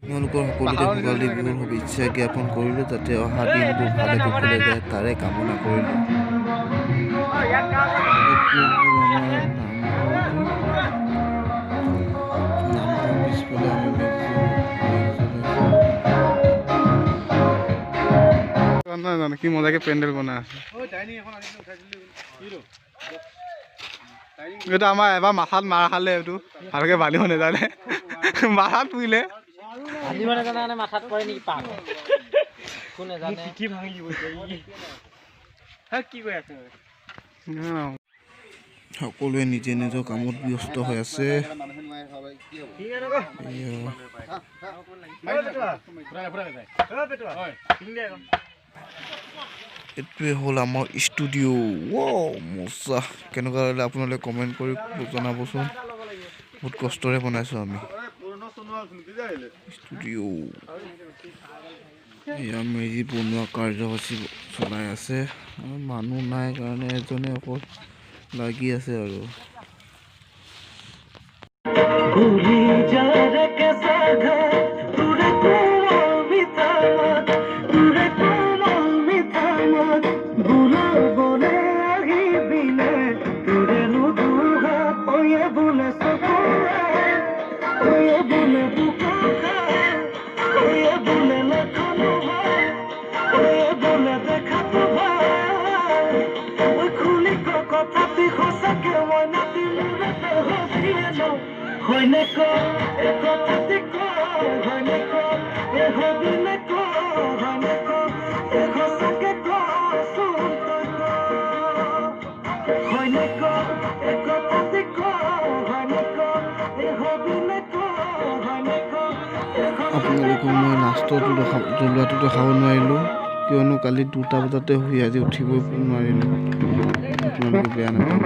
আপোনালোকৰ সকলোকে ভোগালী বিহুৰ শুভেচ্ছা জ্ঞাপন কৰিলোঁ, যাতে অহা দিনবোৰ ভালে কুশলে যায় তাৰে কামনা কৰিলোঁ। নামঘৰৰ পিছফালে আমি জানো কি মজাকে পেণ্ডেল বনাই আছে। এইটো আমাৰ এবাৰ মাথাত মাৰ খালে, এইটো ভালকে বান্ধিব নাজানে, মাথাত পৰিলে মাথাত পৰে নেকি পাক কোনে জানে কি ভাঙি গৈছে কি কৈ আছে। সকলোৱে নিজে নিজৰ কামত ব্যস্ত হৈ আছে। এইটোৱে হ'ল আমাৰ ষ্টুডিঅ'। মজা কেনেকুৱা লাগিলে আপোনালোকে কমেণ্ট কৰি জনাবচোন। বহুত কষ্টৰে বনাইছোঁ আমি ষ্টুডিঅ'। এয়া মেজি বনোৱা কাৰ্যসূচী চলাই আছে। মানুহ নাই কাৰণে এজনে অকল লাগি আছে আৰু আপোনালোকক মই লাষ্টতো জ্বলোৱাটো দেখাব নোৱাৰিলোঁ, কিয়নো কালি 2টা বজাতে শুই আজি উঠিবই নোৱাৰিলোঁ। আপোনালোকে বেয়া নাপাব।